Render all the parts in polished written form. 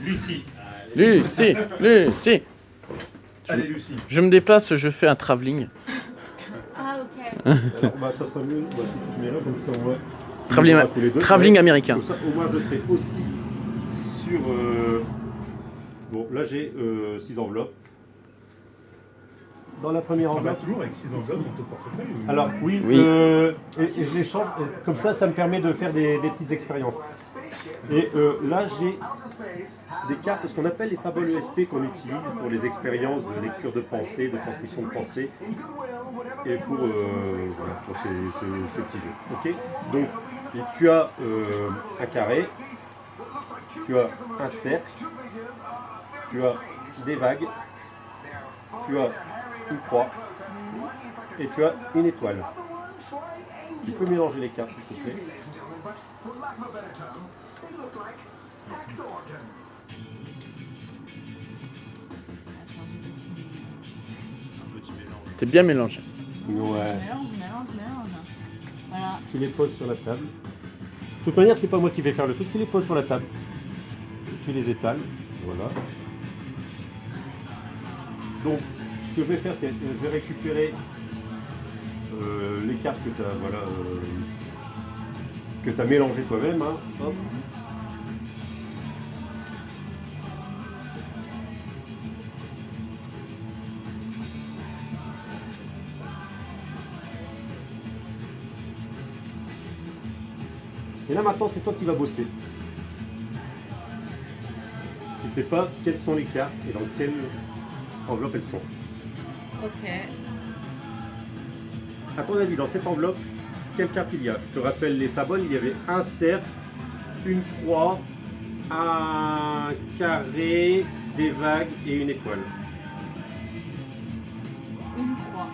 Lucie. Lucie, Lucie. Allez, Lucie. Je me déplace, je fais un travelling. Ah, ok. Alors, ça serait mieux si tu mélanges comme ça, au moins. Travelling américain. Comme ça, au moins, je serai aussi sur. Bon, là, j'ai 6 enveloppes. Dans la première On va enveloppe. toujours avec 6 enveloppes dans ton portefeuille ou... Alors, oui, Oui. et je les change. Comme ça me permet de faire des petites expériences. Et là, j'ai des cartes, ce qu'on appelle les symboles ESP qu'on utilise pour les expériences de lecture de pensée, de transmission de pensée, et pour, voilà, pour ce petit jeu. Ok. Donc, tu as un carré, tu as un cercle, tu as des vagues, tu as une croix, et tu as une étoile. Tu peux mélanger les cartes, s'il te plaît. C'est bien mélangé. Ouais. Mélange. Voilà. Tu les poses sur la table. De toute manière, c'est pas moi qui vais faire le truc, tu les poses sur la table. Tu les étales. Voilà. Donc, ce que je vais faire, c'est je vais récupérer les cartes que tu as, voilà, que tu as mélangées toi-même. Hein. Hop. Et là maintenant, c'est toi qui vas bosser. Tu sais pas quelles sont les cartes et dans quelle enveloppe elles sont. Ok. À ton avis, dans cette enveloppe, quelle carte il y a? Je te rappelle les symboles, il y avait un cercle, une croix, un carré, des vagues et une étoile. Une croix.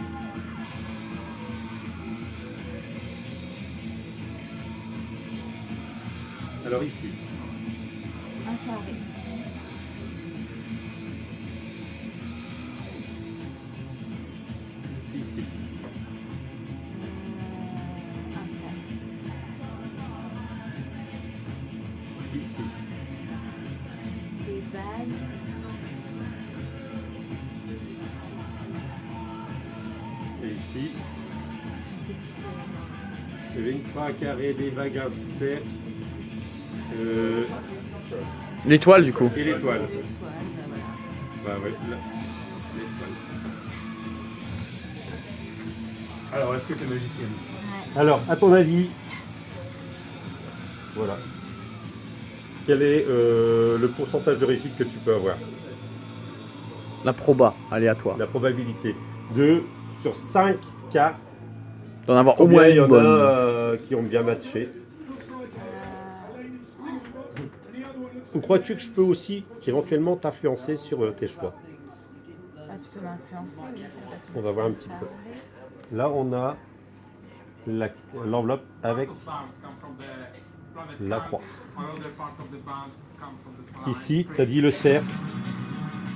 Alors ici, Un carré. ici, Un cercle. ici, Des vagues. et ici. Je sais plus. Il y avait une croix, un carré, des vagues, un cercle. L'étoile, du coup. Et l'étoile. L'étoile, bah voilà. Bah ouais, là, l'étoile. Alors, est-ce que tu es magicienne? Alors, à ton avis, voilà. Quel est le pourcentage de réussite que tu peux avoir? La proba aléatoire. La probabilité de, sur 5 cartes, D'en avoir au moins combien il y une en bonne. a qui ont bien matché? Ou crois-tu que je peux aussi éventuellement t'influencer sur tes choix? Ah, tu peux m'influencer. Oui, parce que On va voir un petit peu. Là, on a l'enveloppe avec la croix. Ici, tu as dit le cercle.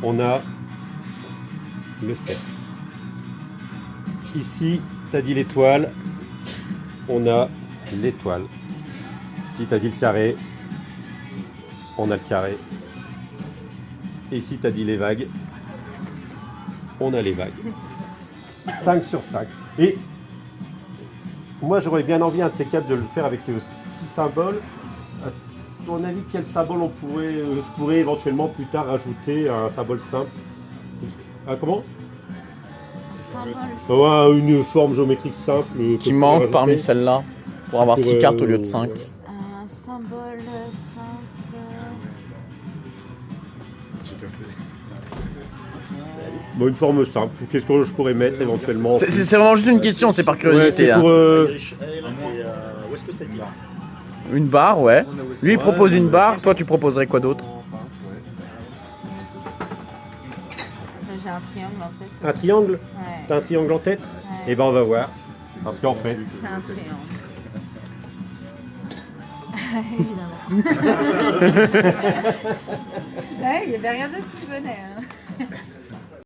On a le cercle. Ici, tu as dit l'étoile. On a l'étoile. Ici, tu as dit le carré. On a le carré. Et ici, tu as dit les vagues. On a les vagues. 5 sur 5. Et moi, j'aurais bien envie, un de ces quatre, de le faire avec 6 symboles. À ton avis, quel symbole je pourrais éventuellement plus tard rajouter un symbole simple? Ah, comment? symbole. Ouais, une forme géométrique simple. que Qui je pourrais manque rajouter. parmi celles-là. Pour avoir Pour, 6 cartes au lieu de 5. Un symbole simple. J'ai capté. Bon, une forme simple. Qu'est-ce que je pourrais mettre éventuellement? C'est vraiment juste une question, c'est par Ouais, curiosité. c'est hein. pour. Où est-ce que c'était là? Une barre, ouais. Lui, il propose une barre. Toi, tu proposerais quoi d'autre? J'ai un triangle en fait. Un triangle? Ouais. T'as un triangle en tête? Ouais. Eh ben, on va voir. Parce qu'en fait, C'est un triangle. Évidemment. Ouais, il n'y avait rien d'autre qui venait. Hein.